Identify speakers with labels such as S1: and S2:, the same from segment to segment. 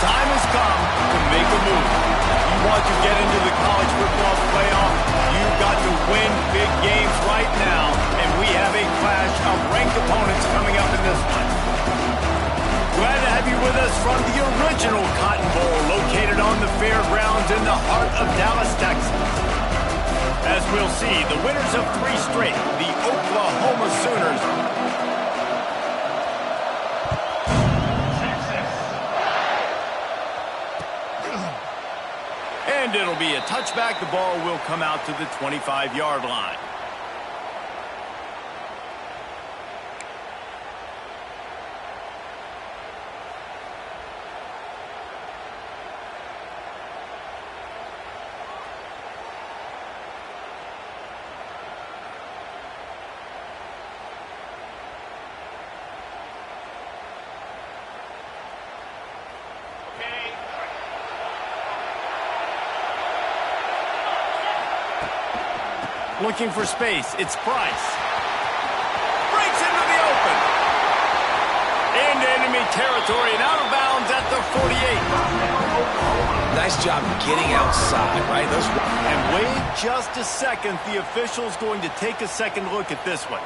S1: time has come to make a move. If you want to get into the college football playoff, you've got to win big games right now, and we have a clash of ranked opponents coming up in this one. Glad to have you with us from the original Cotton Bowl, located on the fairgrounds in the heart of Dallas, Texas. As we'll see, the winners of 3 straight, the Oklahoma Sooners. And it'll be a touchback. The ball will come out to the 25-yard line. Looking for space. It's Price. Breaks into the open. Into enemy territory and out of bounds at the 48.
S2: Nice job getting outside, right?
S1: And wait just a second. The official's going to take a second look at this one.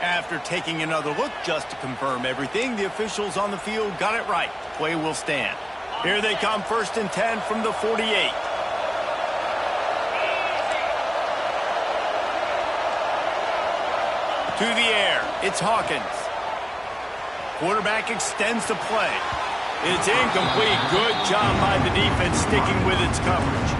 S1: After taking another look just to confirm everything, the officials on the field got it right. Play will stand. Here they come, 1st and 10 from the 48. To the air, it's Hawkins. Quarterback extends the play. It's incomplete. Good job by the defense sticking with its coverage.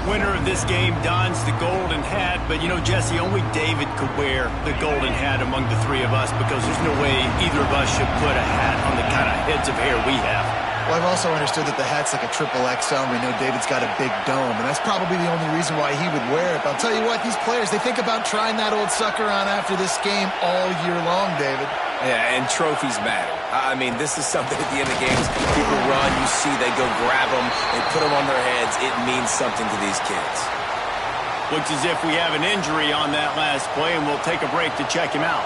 S1: Winner of this game dons the golden hat, but you know, Jesse, only David could wear the golden hat among the 3 of us because there's no way either of us should put a hat on the kind of heads of hair we have.
S3: Well, I've also understood that the hat's like a triple XL, and we know David's got a big dome, and that's probably the only reason why he would wear it. But I'll tell you what, these players, they think about trying that old sucker on after this game all year long, David.
S2: Yeah, and trophies matter. I mean, this is something at the end of games. People run, you see, they go grab them, they put them on their heads. It means something to these kids.
S1: Looks as if we have an injury on that last play, and we'll take a break to check him out.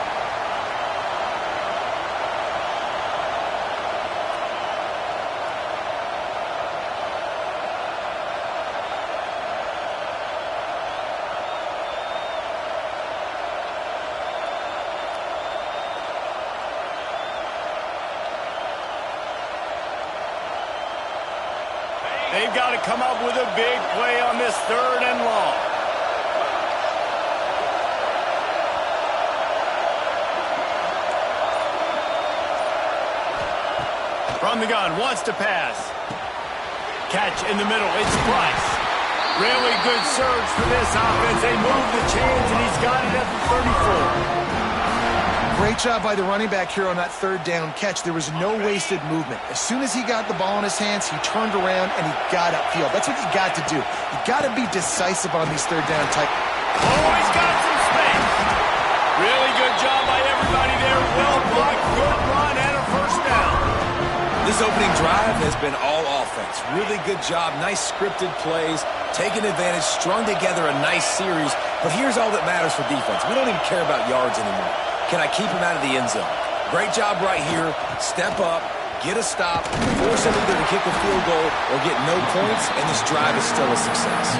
S1: They've got to come up with a big play on this 3rd and long. From the gun, wants to pass. Catch in the middle, it's Price. Really good surge for this offense. They move the chains, and he's got it at the 34.
S3: Great job by the running back here on that 3rd down catch. There was no wasted movement. As soon as he got the ball in his hands, he turned around and he got upfield. That's what you got to do. You got to be decisive on these 3rd down type.
S1: Oh, he's got some space. Really good job by everybody there. Well blocked, good run, and a 1st down.
S2: This opening drive has been all offense. Really good job, nice scripted plays, taking advantage, strung together a nice series. But here's all that matters for defense. We don't even care about yards anymore. Can I keep him out of the end zone? Great job right here. Step up, get a stop, force him either to kick a field goal or get no points, and this drive is still a success.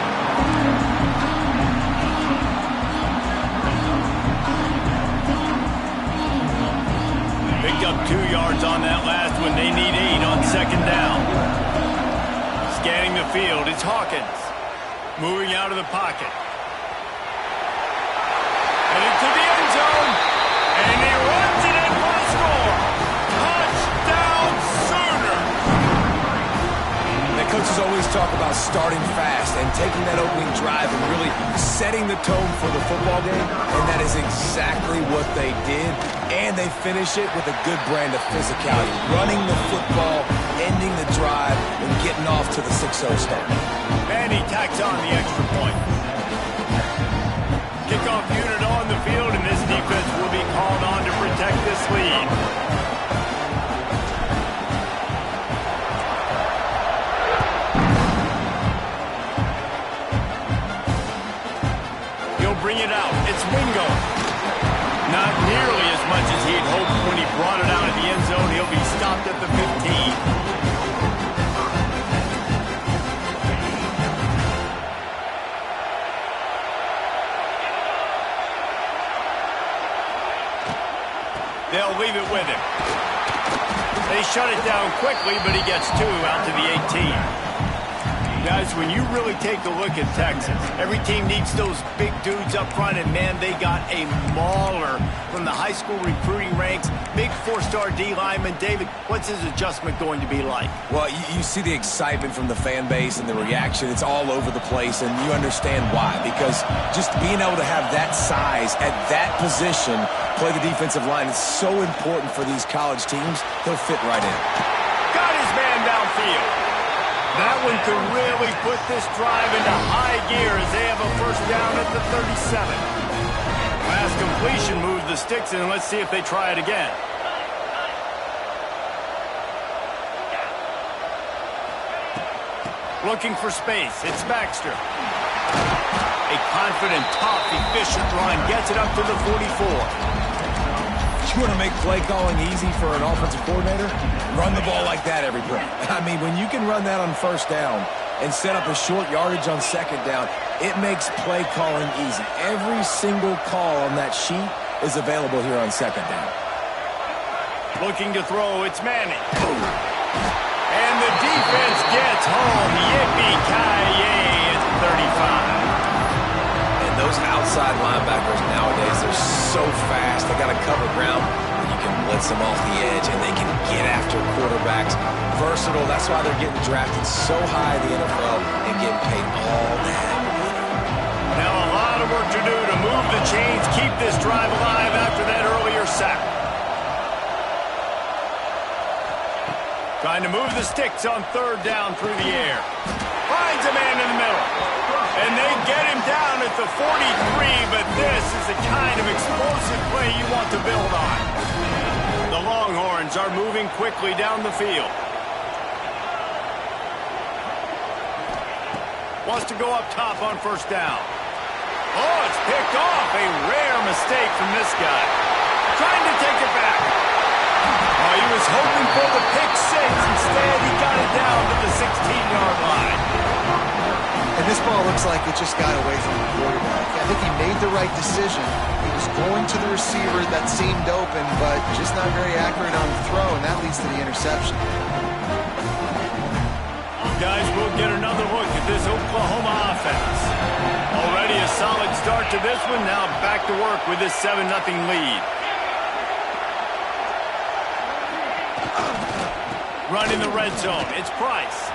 S1: Picked up 2 yards on that last one. They need 8 on 2nd down. Scanning the field, it's Hawkins. Moving out of the pocket. Headed to the end zone. And he runs it in for a score. Touchdown, Sooner.
S2: The coaches always talk about starting fast and taking that opening drive and really setting the tone for the football game. And that is exactly what they did. And they finish it with a good brand of physicality. Running the football, ending the drive, and getting off to the 6-0 start.
S1: And he tacks on the extra point. Kickoff unit on the field, and this defense will be called on to protect this lead. bring it out. It's Wingo. Not nearly as much as he had hoped when he brought it out of the end zone. He'll be stopped at the 15. They'll leave it with him. They shut it down quickly, but he gets 2 out to the 18. Guys, when you really take a look at Texas, every team needs those big dudes up front, and man, they got a mauler from the high school recruiting ranks. Big 4-star D lineman. David, what's his adjustment going to be like?
S2: Well, you see the excitement from the fan base and the reaction. It's all over the place, and you understand why. Because just being able to have that size at that position, play the defensive line, is so important for these college teams. He'll fit right in.
S1: Got his man downfield. That one could really put this drive into high gear as they have a first down at the 37. Last completion moved the sticks in. Let's see if they try it again. Looking for space. It's Baxter. A confident, tough, efficient run gets it up to the 44.
S2: You want to make play calling easy for an offensive coordinator? Run the ball like that every play. I mean, when you can run that on first down and set up a short yardage on second down, it makes play calling easy. Every single call on that sheet is available here on second down.
S1: Looking to throw, it's Manning. And the defense gets home. Yippee-ki-yay, it's 35.
S2: Those outside linebackers nowadays, they're so fast. They got to cover ground, and you can blitz them off the edge, and they can get after quarterbacks. Versatile. That's why they're getting drafted so high in the NFL and getting paid all that money.
S1: Now a lot of work to do to move the chains, keep this drive alive after that earlier sack. Trying to move the sticks on third down through the air. Finds a man in the middle. And they get him down at the 43, but this is the kind of explosive play you want to build on. The Longhorns are moving quickly down the field. Wants to go up top on first down. Oh, it's picked off. A rare mistake from this guy. Trying to take it back. Oh, he was hoping for the pick 6. Instead, he got it down to the 16-yard line.
S3: And this ball looks like it just got away from the quarterback. I think he made the right decision. He was going to the receiver that seemed open, but just not very accurate on the throw, and that leads to the interception.
S1: Guys, we'll get another look at this Oklahoma offense. Already a solid start to this one. Now back to work with this 7-0 lead. Running the red zone. It's Price.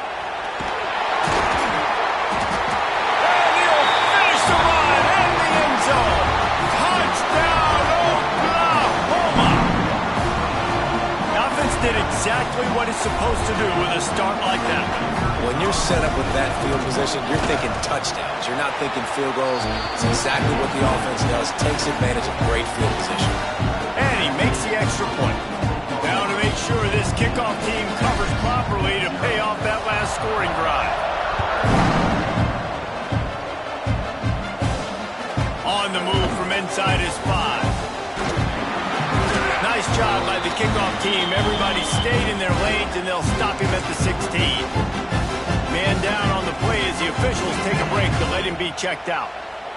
S1: Touchdown, Oklahoma! The offense did exactly what it's supposed to do with a start like that.
S2: When you're set up with that field position, you're thinking touchdowns. You're not thinking field goals. It's exactly what the offense does. Takes advantage of great field position.
S1: And he makes the extra point. Now to make sure this kickoff team covers properly to pay off that last scoring drive. On the move from inside his 5. Nice job by the kickoff team. Everybody stayed in their lanes, and they'll stop him at the 16. Man down on the play as the officials take a break to let him be checked out.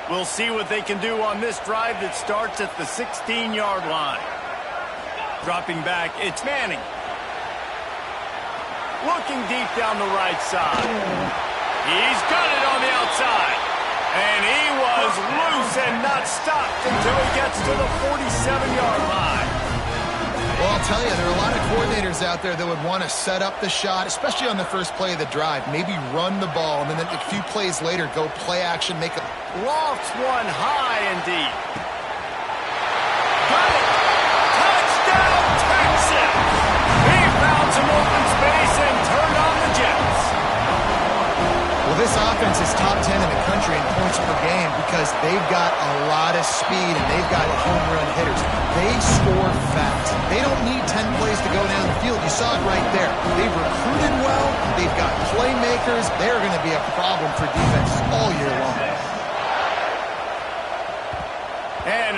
S1: We'll see what they can do on this drive that starts at the 16-yard line. Dropping back, it's Manning. Looking deep down the right side. He's got it on the outside. And he was loose and not stopped until he gets to the 47-yard line.
S3: Well, I'll tell you, there are a lot of coordinators out there that would want to set up the shot, especially on the first play of the drive. Maybe run the ball, and then a few plays later, go play action, make a...
S1: Lofts one high and deep. Got it! Touchdown, Texas! He found some open space and turned on the Jets.
S3: Well, this offense is top 10 in the country in points per game because they've got a lot of speed and they've got home run hitters. They score fast. They don't need 10 plays to go down the field. You saw it right there. They've recruited well. They've got playmakers. They're going to be a problem for defenses all year long.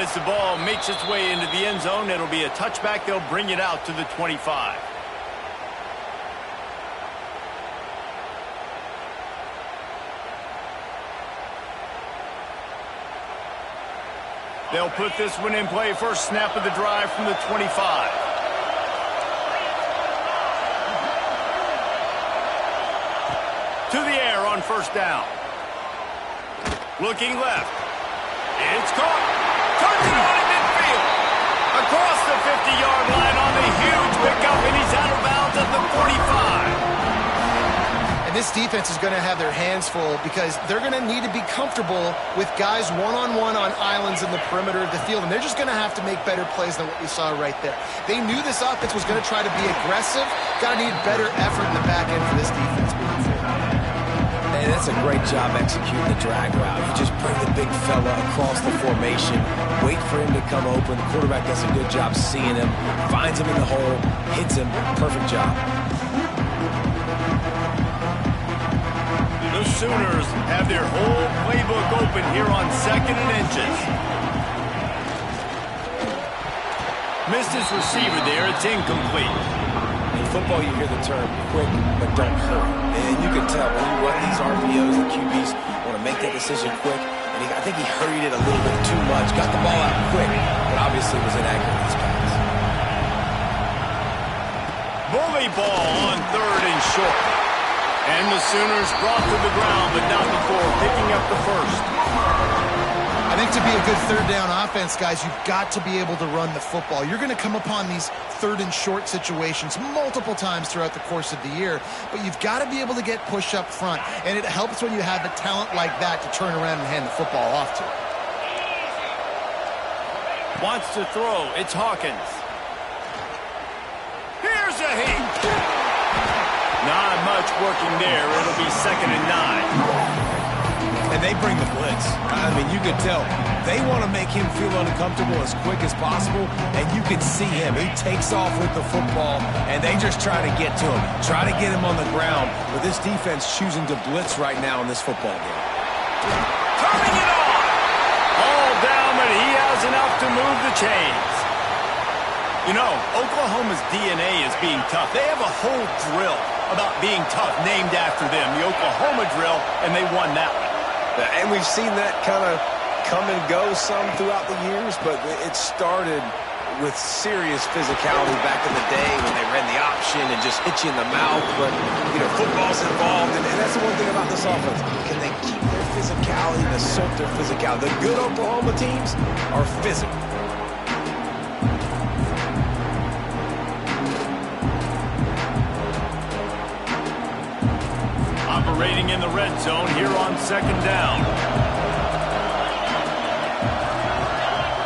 S1: As the ball makes its way into the end zone, it'll be a touchback. They'll bring it out to the 25. They'll put this one in play. First snap of the drive from the 25. To the air on first down. Looking left. It's caught. Touchdown in midfield. Across the 50-yard line on the huge pickup, and he's out of bounds at the 45.
S3: And this defense is going to have their hands full because they're going to need to be comfortable with guys one-on-one on islands in the perimeter of the field, and they're just going to have to make better plays than what we saw right there. They knew this offense was going to try to be aggressive. Got to need better effort in the back end for this defense moving forward.
S2: And that's a great job executing the drag route. You just bring the big fella across the formation, wait for him to come open. The quarterback does a good job seeing him, finds him in the hole, hits him. Perfect job.
S1: The Sooners have their whole playbook open here on 2nd and inches. Missed his receiver there. It's incomplete.
S2: In football, you hear the term quick, but don't hurry. And you can tell when you run these RPOs, the QBs want to make that decision quick. And I think he hurried it a little bit too much, got the ball out quick, but obviously was inaccurate in his pass.
S1: Bully ball on 3rd and short. And the Sooners brought to the ground, but not before picking up the first.
S3: I think to be a good 3rd down offense, guys, you've got to be able to run the football. You're going to come upon these 3rd and short situations multiple times throughout the course of the year, but you've got to be able to get push up front, and it helps when you have a talent like that to turn around and hand the football off to.
S1: Wants to throw. It's Hawkins. Here's a hit. Not much working there. It'll be 2nd and 9.
S2: And they bring the blitz. I mean, you can tell they want to make him feel uncomfortable as quick as possible, and you can see him. He takes off with the football, and they just try to get to him, try to get him on the ground. But this defense choosing to blitz right now in this football game.
S1: Turning it on. All down, but he has enough to move the chains. You know, Oklahoma's DNA is being tough. They have a whole drill about being tough named after them, the Oklahoma drill, and they won that one.
S2: And we've seen that kind of come and go some throughout the years, but it started with serious physicality back in the day when they ran the option and just hit you in the mouth. But, you know, football's involved, and that's the one thing about this offense. Can they keep their physicality and assert their physicality? The good Oklahoma teams are physical.
S1: Operating in the red zone here on 2nd down.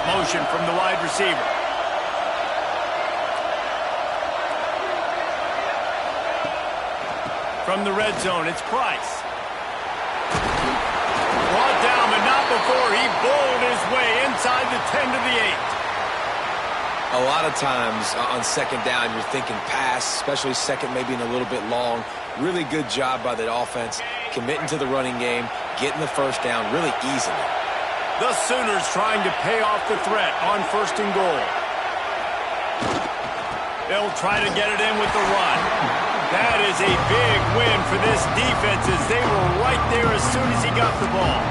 S1: Motion from the wide receiver. From the red zone, it's Price. Brought down, but not before he bowled his way inside the 10 to the 8.
S2: A lot of times on 2nd down, you're thinking pass, especially 2nd, maybe in a little bit long. Really good job by the offense, committing to the running game, getting the first down, really easily.
S1: The Sooners trying to pay off the threat on 1st and goal. They'll try to get it in with the run. That is a big win for this defense as they were right there as soon as he got the ball.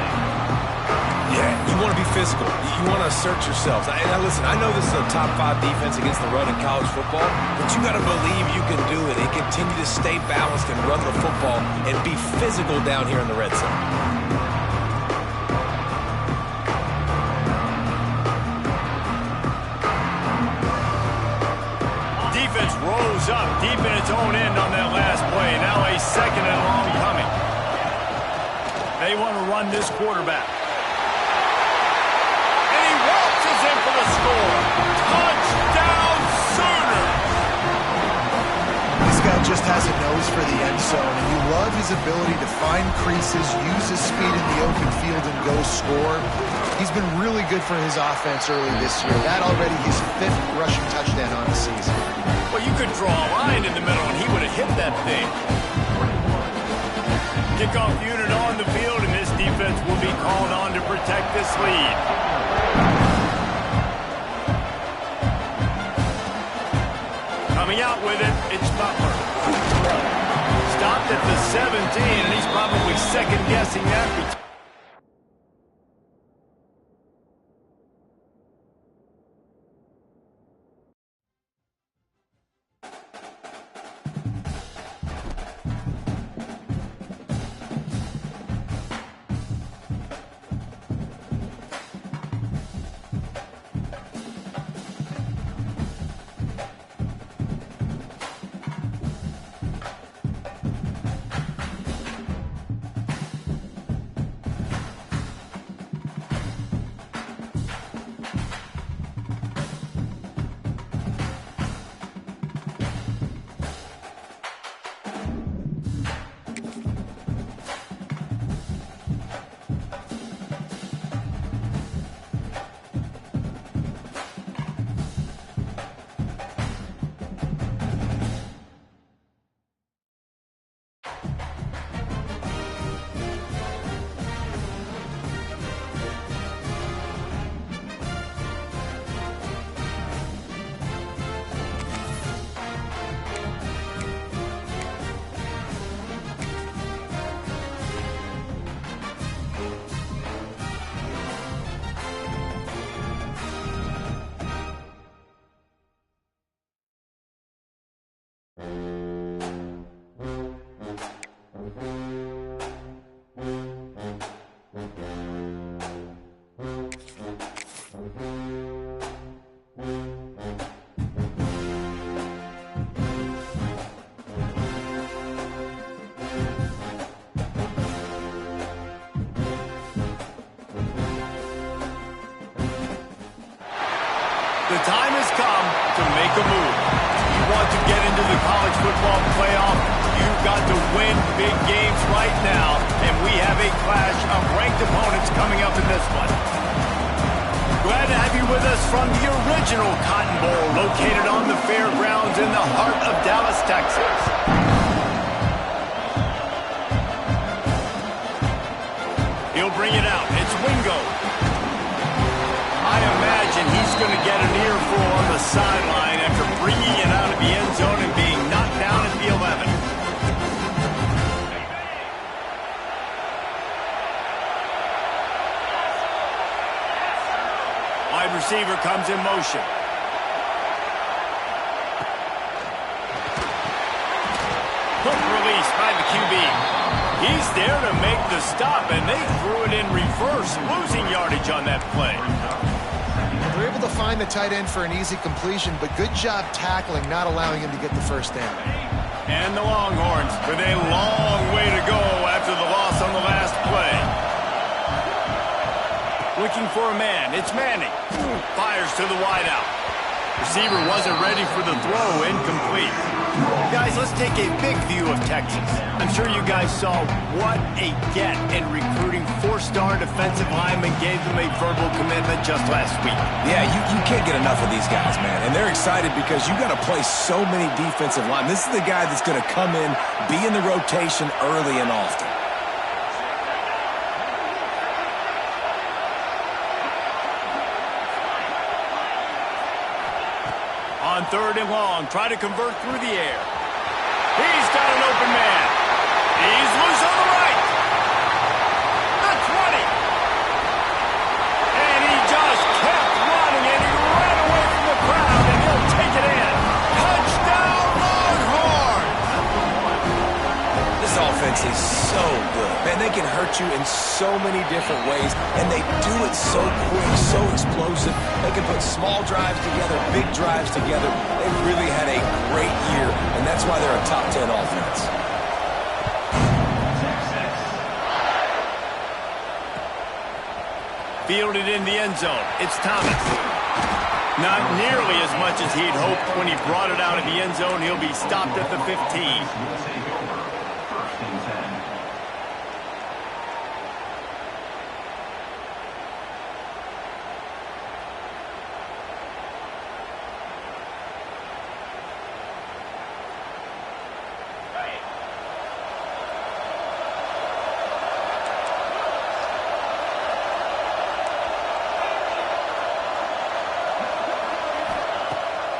S2: Yeah, you want to be physical. You want to assert yourselves. And listen, I know this is a top 5 defense against the run in college football, but you got to believe you can do it and continue to stay balanced and run the football and be physical down here in the red zone.
S1: Defense rose up deep in its own end on that last play. Now a 2nd and long coming. They want to run this quarterback. In for the score. Touchdown, Sooners!
S3: This guy just has a nose for the end zone, and you love his ability to find creases, use his speed in the open field, and go score. He's been really good for his offense early this year. That already his 5th rushing touchdown on the season.
S1: Well, you could draw a line in the middle, and he would have hit that thing. Kickoff unit on the field, and this defense will be called on to protect this lead. out with it. It's Butler. Stopped at the 17, and he's probably second-guessing that. The time has come to make a move. You want to get into the college football playoff, you've got to win big games right now, and we have a clash of ranked opponents coming up in this one. Glad to have you with us from the original Cotton Bowl, located on the fairgrounds in the heart of Dallas, Texas. He'll bring it out. It's Wingo. I imagine he's going to get an earful on the sideline after bringing it out of the end zone and being knocked down at the 11. Wide receiver comes in motion. Quick release by the QB. He's there to make the stop, and they threw it in reverse, losing yardage on that play.
S3: They're able to find the tight end for an easy completion, but good job tackling, not allowing him to get the first down.
S1: And the Longhorns with a long way to go after the loss on the last play. Looking for a man. It's Manning. Fires to the wideout. Receiver wasn't ready for the throw. Incomplete. Guys, let's take a big view of Texas. I'm sure you guys saw what a get in recruiting four-star defensive linemen gave them a verbal commitment just last week.
S2: Yeah, you can't get enough of these guys, man. And they're excited because you got to play so many defensive linemen. This is the guy that's going to come in, be in the rotation early and often.
S1: On third and long, try to convert through the air. He's got an open man. He's loose on the right. The 20. And he just kept running, and he ran away from the crowd, and he'll take it in. Touchdown, Longhorns!
S2: This offense is so good. Man, they can hurt you in so many different ways, and they do it so quick, so explosive. They can put small drives together, big drives together. They really had a great year, and that's why they're a top 10 offense.
S1: Fielded in the end zone. It's Thomas. Not nearly as much as he'd hoped when he brought it out of the end zone. He'll be stopped at the 15.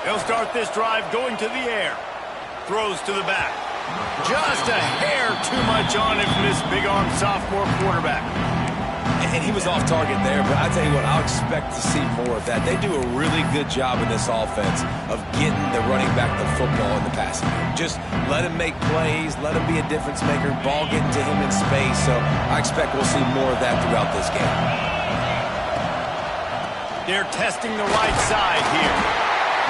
S1: They'll start this drive going to the air. throws to the back. Just a hair too much on him from this big-armed sophomore quarterback.
S2: And he was off target there, but I tell you what, I'll expect to see more of that. They do a really good job in this offense of getting the running back the football in the passing game. Just let him make plays, let him be a difference maker, ball getting to him in space. So I expect we'll see more of that throughout this game.
S1: They're testing the right side here.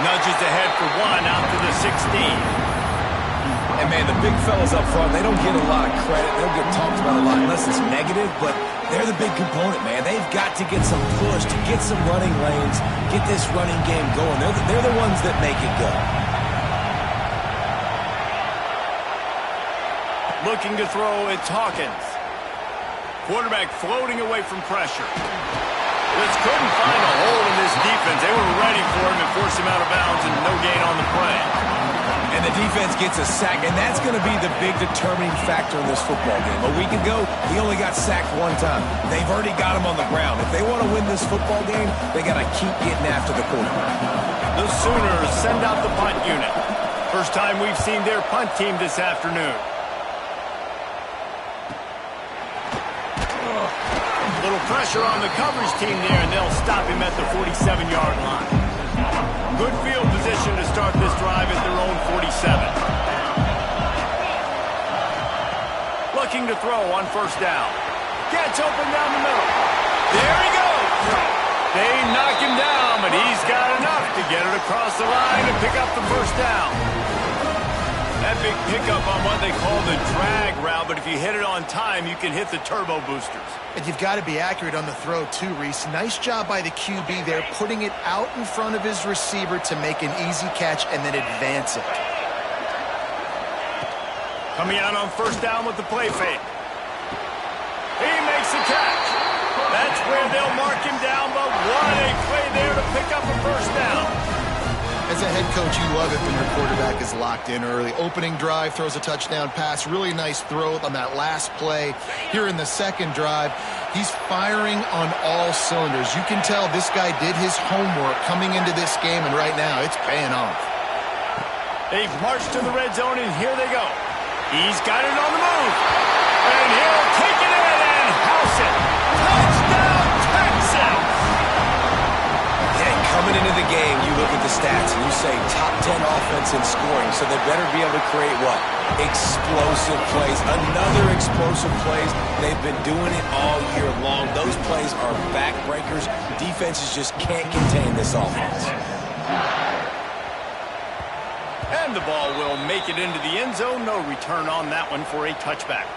S1: Nudges ahead for one out to the 16.
S2: And, man, the big fellas up front, they don't get a lot of credit. They don't get talked about a lot unless it's negative, but they're the big component, man. They've got to get some push, to get some running lanes, get this running game going. They're the ones that make it go.
S1: Looking to throw, it's Hawkins. Quarterback floating away from pressure. Just couldn't find a hole in this defense. They were ready for him and forced him out of bounds, and no gain on the play.
S2: And the defense gets a sack, and that's going to be the big determining factor in this football game. A week ago, he only got sacked one time. They've already got him on the ground. If they want to win this football game, they got to keep getting after the quarterback.
S1: The Sooners send out the punt unit. First time we've seen their punt team this afternoon. Little pressure on the coverage team there, and they'll stop him at the 47-yard line. Good field position to start this drive at their own 47. Looking to throw on first down. Gets open down the middle. There he goes. They knock him down, but he's got enough to get it across the line and pick up the first down. That big pickup on what they call the drag route, but if you hit it on time, you can hit the turbo boosters.
S3: And you've got to be accurate on the throw, too, Reese. Nice job by the QB there, putting it out in front of his receiver to make an easy catch and then advance it.
S1: Coming out on first down with the play fake. He makes the catch. That's where they'll mark him down, but what a play there to pick up a first down.
S3: As a head coach, you love it when your quarterback is locked in early. Opening drive, throws a touchdown pass. Really nice throw on that last play. Here in the second drive, he's firing on all cylinders. You can tell this guy did his homework coming into this game, and right now it's paying off.
S1: They've marched to the red zone, and here they go. He's got it on the move. And he'll take it in and house it. Touchdown, Texas!
S2: Coming into the game, you look at the stats and you say top 10 offense in scoring, so they better be able to create what? Explosive plays. Another explosive plays. They've been doing it all year long. Those plays are backbreakers. Defenses just can't contain this offense.
S1: And the ball will make it into the end zone. No return on that one for a touchback.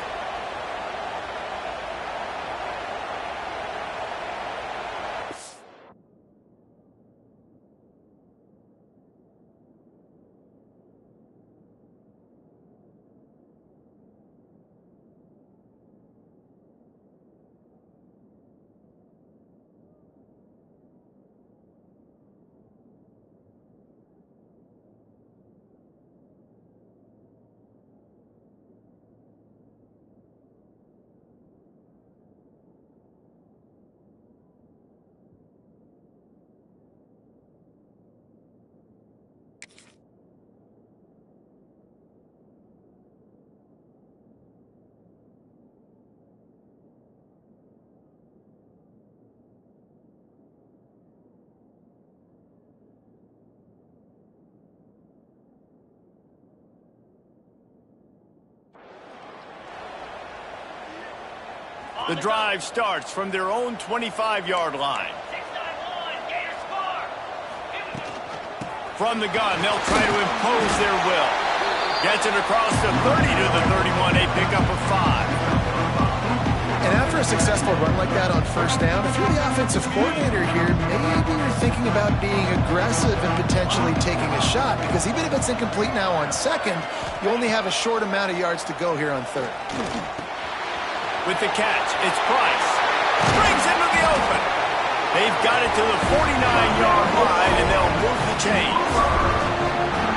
S1: The drive starts from their own 25-yard line. From the gun, they'll try to impose their will. Gets it across the 30 to the 31. A pickup of 5.
S3: And after a successful run like that on first down, if you're the offensive coordinator here, maybe you're thinking about being aggressive and potentially taking a shot, because even if it's incomplete now on second, you only have a short amount of yards to go here on third.
S1: With the catch, it's Price. Brings into the open. They've got it to the 49-yard line, and they'll move the chains.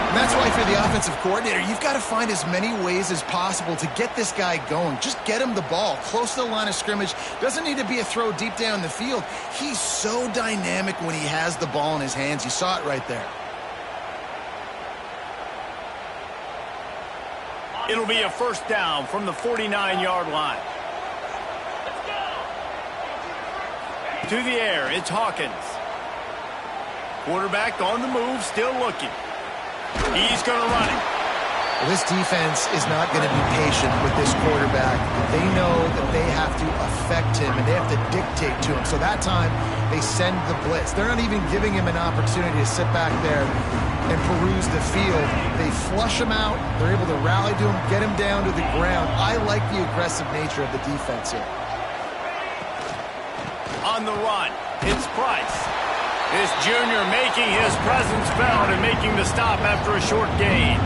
S3: And that's why, for the offensive coordinator, you've got to find as many ways as possible to get this guy going. Just get him the ball close to the line of scrimmage. Doesn't need to be a throw deep down the field. He's so dynamic when he has the ball in his hands. You saw it right there.
S1: It'll be a first down from the 49-yard line. To the air, it's Hawkins. Quarterback on the move, still looking. He's going to run it.
S3: Well, this defense is not going to be patient with this quarterback. They know that they have to affect him, and they have to dictate to him. So that time, they send the blitz. They're not even giving him an opportunity to sit back there and peruse the field. They flush him out. They're able to rally to him, get him down to the ground. I like the aggressive nature of the defense here.
S1: On the run, it's Price. This junior making his presence felt and making the stop after a short gain.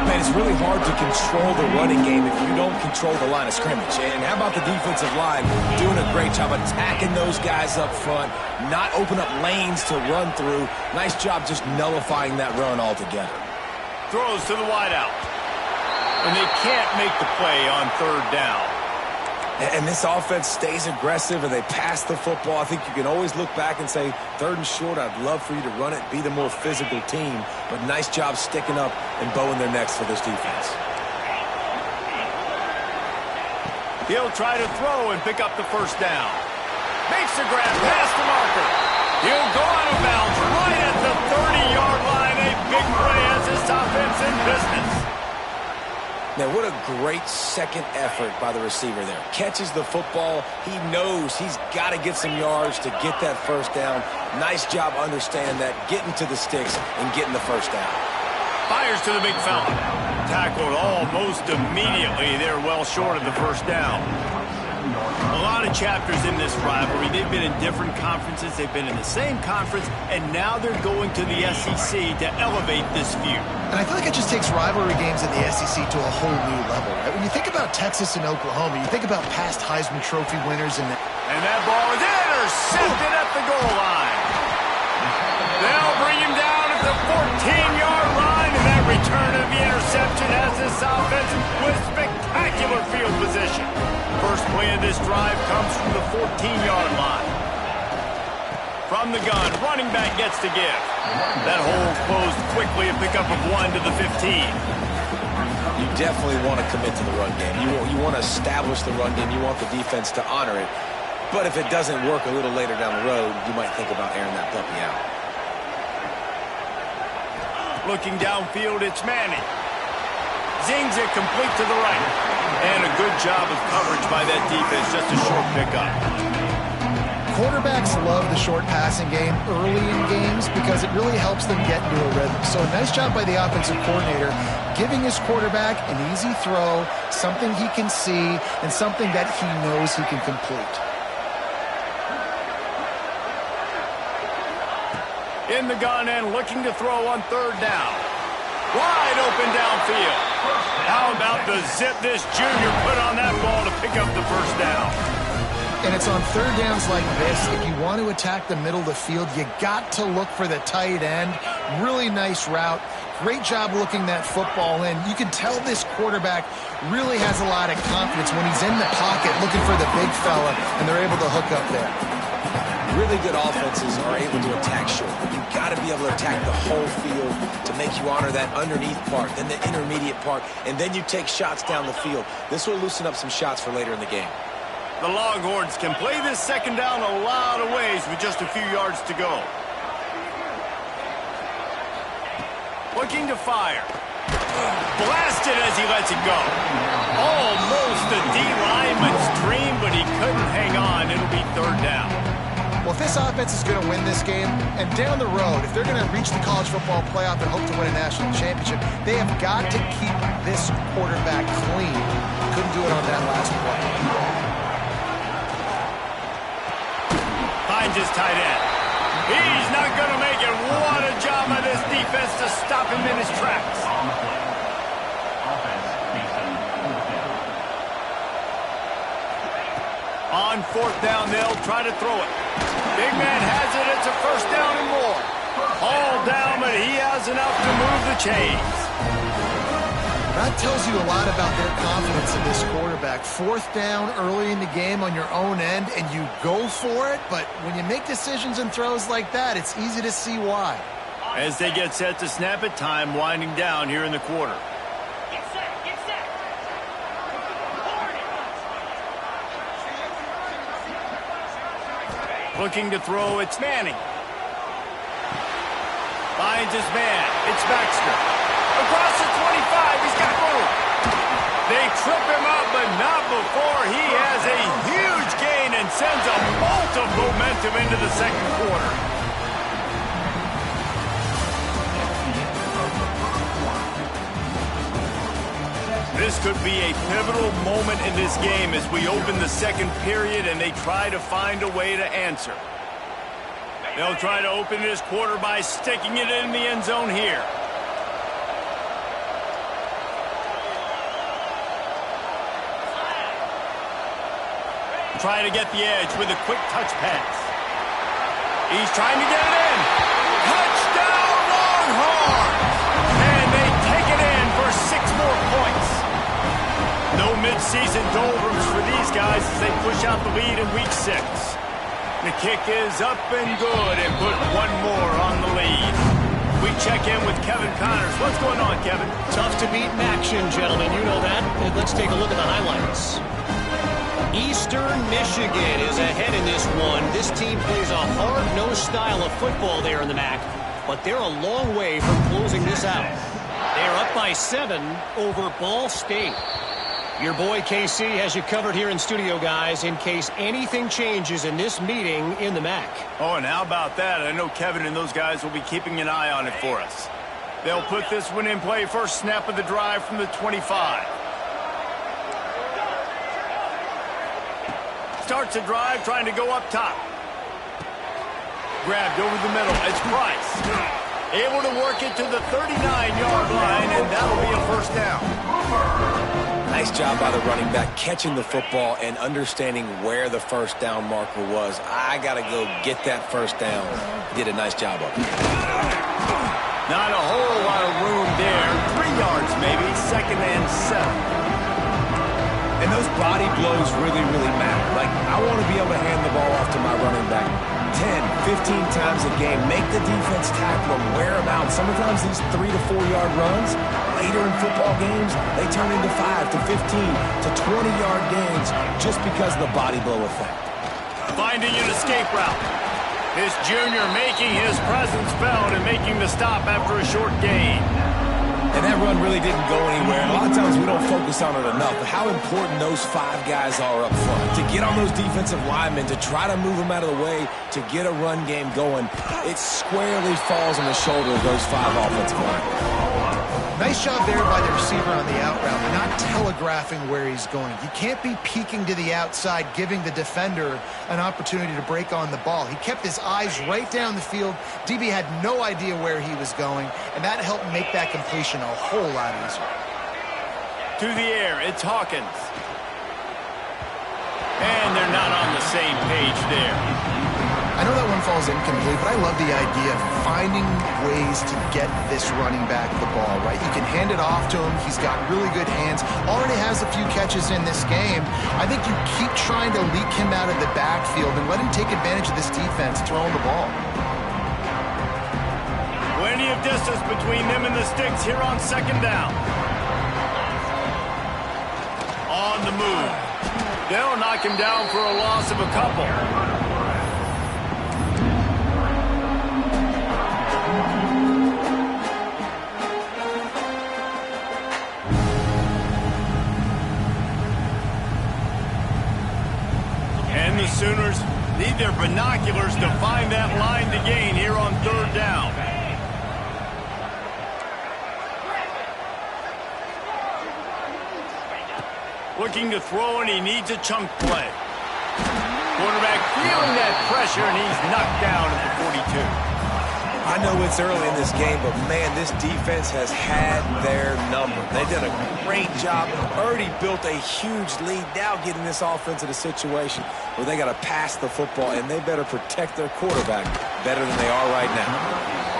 S2: Man, it's really hard to control the running game if you don't control the line of scrimmage. And how about the defensive line doing a great job attacking those guys up front, not open up lanes to run through. Nice job just nullifying that run altogether.
S1: Throws to the wideout. And they can't make the play on third down.
S2: And this offense stays aggressive and they pass the football. I think you can always look back and say, third and short, I'd love for you to run it, be the more physical team. But nice job sticking up and bowing their necks for this defense.
S1: He'll try to throw and pick up the first down. Makes the grab past the marker. He'll go out of bounds right at the 30-yard line. A big play as this offense in business.
S2: Now, what a great second effort by the receiver there. Catches the football. He knows he's got to get some yards to get that first down. Nice job understanding that, getting to the sticks and getting the first down.
S1: Fires to the big fella. Tackled almost immediately. They're well short of the first down. A lot of chapters in this rivalry. They've been in different conferences. They've been in the same conference, and now they're going to the SEC to elevate this feud.
S3: And I feel like it just takes rivalry games in the SEC to a whole new level, right? When you think about Texas and Oklahoma, you think about past Heisman Trophy winners. And
S1: that ball is intercepted at the goal line. They'll bring him down at the 14-yard line, and that return of the interception has this offense with spectacular field position. First play of this drive comes from the 14-yard line. From the gun, running back gets to give. That hole closed quickly, a pickup of 1 to the 15.
S2: You definitely want to commit to the run game. You want to establish the run game. You want the defense to honor it. But if it doesn't work a little later down the road, you might think about airing that puppy out.
S1: Looking downfield, it's Manning. Zings it complete to the right. And a good job of coverage by that defense, just a short pickup.
S3: Quarterbacks love the short passing game early in games because it really helps them get into a rhythm. So a nice job by the offensive coordinator giving his quarterback an easy throw, something he can see, and something that he knows he can complete.
S1: In the gun and looking to throw on third down. Wide open downfield. How about the zip this junior put on that ball to pick up the first down?
S3: And it's on third downs like this. If you want to attack the middle of the field, you got to look for the tight end. Really nice route. Great job looking that football in. You can tell this quarterback really has a lot of confidence when he's in the pocket looking for the big fella, and they're able to hook up there.
S2: Really good offenses are able to attack short. You've got to be able to attack the whole field to make you honor that underneath part, then the intermediate part, and then you take shots down the field. This will loosen up some shots for later in the game.
S1: The Longhorns can play this second down a lot of ways with just a few yards to go. Looking to fire. Blasted as he lets it go. Almost a D-lineman's dream, but he couldn't hang on. It'll be third down.
S3: Well, if this offense is going to win this game, and down the road, if they're going to reach the college football playoff and hope to win a national championship, they have got to keep this quarterback clean. Couldn't do it on that last play.
S1: Finds his tight end. He's not going to make it. What a job by this defense to stop him in his tracks. On fourth down, they'll try to throw it. Big man has it. It's a first down and more. All down, but he has enough to move the chains.
S3: That tells you a lot about their confidence in this quarterback. Fourth down early in the game on your own end, and you go for it. But when you make decisions and throws like that, it's easy to see why.
S1: As they get set to snap it, time winding down here in the quarter.
S4: Get set, get set.
S1: Looking to throw, it's Manning. Finds his man. It's Baxter. Across the 25, he's got room. They trip him up, but not before he has a huge gain and sends a bolt of momentum into the second quarter. This could be a pivotal moment in this game as we open the second period and they try to find a way to answer. They'll try to open this quarter by sticking it in the end zone here. Trying to get the edge with a quick touch pass. He's trying to get it in. Touchdown Longhorns! And they take it in for 6 more points. No mid-season doldrums for these guys as they push out the lead in week 6. The kick is up and good and put one more on the lead. We check in with Kevin Connors. What's going on, Kevin?
S4: Tough to beat in action, gentlemen. You know that. And let's take a look at the highlights. Eastern Michigan is ahead in this one. This team plays a hard-nosed style of football there in the MAC, but they're a long way from closing this out. They're up by 7 over Ball State. Your boy KC has you covered here in studio, guys, in case anything changes in this meeting in the MAC.
S1: Oh, and how about that? I know Kevin and those guys will be keeping an eye on it for us. They'll put this one in play first snap of the drive from the 25. Starts a drive trying to go up top. Grabbed over the middle. It's Price. Able to work it to the 39-yard line, and that'll be a first down.
S2: Nice job by the running back catching the football and understanding where the first down marker was. I got to go get that first down. Did a nice job of it.
S1: Not a whole lot of room there. 3 yards maybe. Second and 7.
S2: And those body blows really, really matter. Like, I want to be able to hand the ball off to my running back 10, 15 times a game. Make the defense tackle them, wear them out. Sometimes these 3 to 4 yard runs, later in football games, they turn into 5 to 15 to 20-yard gains just because of the body blow effect.
S1: Finding an escape route. This junior making his presence felt and making the stop after a short gain.
S2: And that run really didn't go anywhere. And a lot of times we don't focus on it enough. But how important those 5 guys are up front. To get on those defensive linemen, to try to move them out of the way, to get a run game going, it squarely falls on the shoulder of those 5 offensive linemen.
S3: Nice job there by the receiver on the out route, not telegraphing where he's going. You can't be peeking to the outside, giving the defender an opportunity to break on the ball. He kept his eyes right down the field. DB had no idea where he was going, and that helped make that completion a whole lot easier.
S1: To the air, it's Hawkins. And they're not on the same page there.
S3: I know that one falls incomplete, but I love the idea of finding ways to get this running back the ball, right? You can hand it off to him. He's got really good hands. Already has a few catches in this game. I think you keep trying to leak him out of the backfield and let him take advantage of this defense throwing the ball.
S1: Plenty of distance between them and the sticks here on second down. On the move. They'll knock him down for a loss of a couple. And the Sooners need their binoculars to find that line to gain here on third down. Looking to throw, and he needs a chunk play. Quarterback feeling that pressure, and he's knocked down at the 42.
S2: I know it's early in this game, but, man, this defense has had their number. They did a great job. Already built a huge lead. Now getting this offense in a situation where they got to pass the football, and they better protect their quarterback better than they are right now.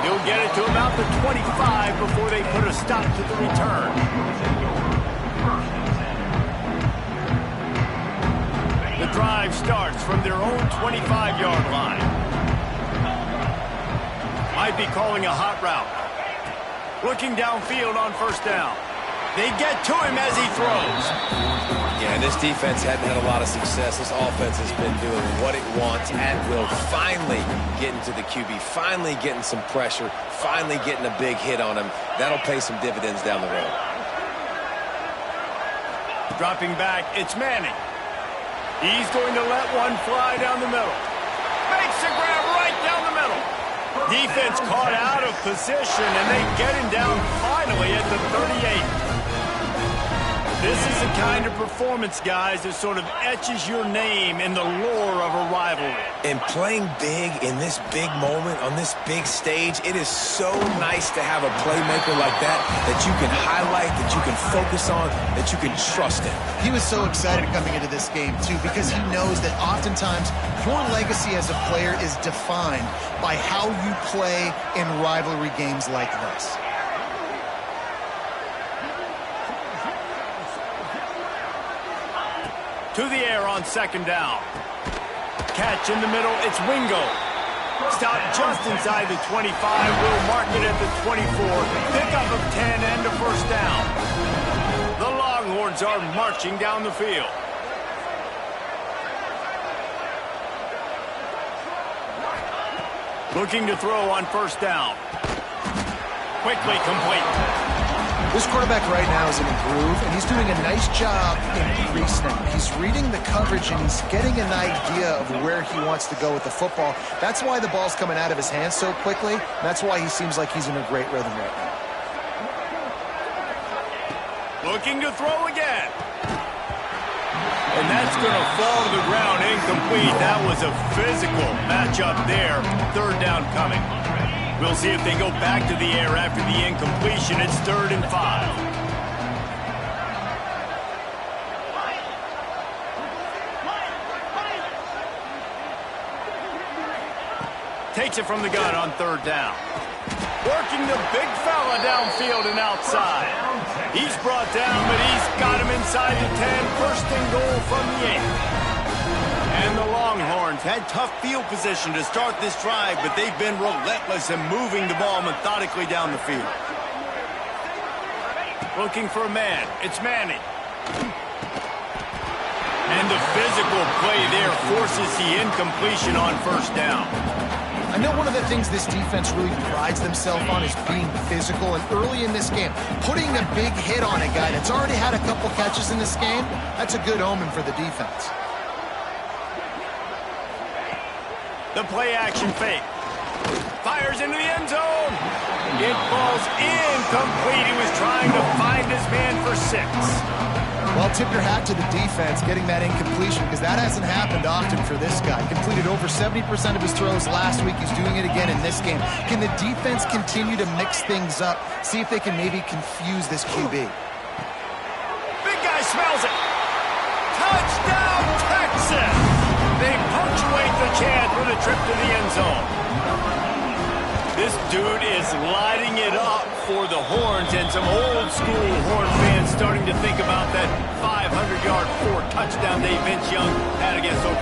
S1: He'll get it to about the 25 before they put a stop to the return. The drive starts from their own 25-yard line. Might be calling a hot route. Looking downfield on first down. They get to him as he throws.
S2: Yeah, this defense hadn't had a lot of success. This offense has been doing what it wants at will. Finally getting to the QB, finally getting some pressure, finally getting a big hit on him. That'll pay some dividends down the road.
S1: Dropping back, it's Manning. He's going to let one fly down the middle. Makes the grab right down the middle. Defense caught out of position, and they get him down finally at the 38. This is the kind of performance, guys, that sort of etches your name in the lore of a rivalry.
S2: And playing big in this big moment, on this big stage, it is so nice to have a playmaker like that you can highlight, that you can focus on, that you can trust in.
S3: He was so excited coming into this game, too, because he knows that oftentimes your legacy as a player is defined by how you play in rivalry games like this.
S1: To the air on second down. Catch in the middle, it's Wingo. Stop just inside the 25, will mark it at the 24. Pickup of 10 and a first down. The Longhorns are marching down the field. Looking to throw on first down. Quickly complete.
S3: This quarterback right now is in a groove, and he's doing a nice job in pre-snap. He's reading the coverage, and he's getting an idea of where he wants to go with the football. That's why the ball's coming out of his hands so quickly. That's why he seems like he's in a great rhythm right
S1: now. Looking to throw again. And that's going to fall to the ground incomplete. That was a physical matchup there. Third down coming. We'll see if they go back to the air after the incompletion. It's 3rd and 5. Takes it from the gun on 3rd down. Working the big fella downfield and outside. He's brought down, but he's got him inside the 10. First and goal from the 8. And the Longhorns had tough field position to start this drive, but they've been relentless in moving the ball methodically down the field. Looking for a man. It's Manning. And the physical play there forces the incompletion on first down.
S3: I know one of the things this defense really prides themselves on is being physical, and early in this game, putting a big hit on a guy that's already had a couple catches in this game, that's a good omen for the defense.
S1: The play action fake. Fires into the end zone. It falls incomplete. He was trying to find his man for 6.
S3: Well, tip your hat to the defense getting that incompletion, because that hasn't happened often for this guy. Completed over 70% of his throws last week. He's doing it again in this game. Can the defense continue to mix things up? See if they can maybe confuse this QB.
S1: Big guy smells it. Touchdown, Texas! They punctuate the chance with a trip to the end zone. This dude is lighting it up for the Horns, and some old-school Horn fans starting to think about that 500-yard 4-touchdown day Vince Young had against Oklahoma.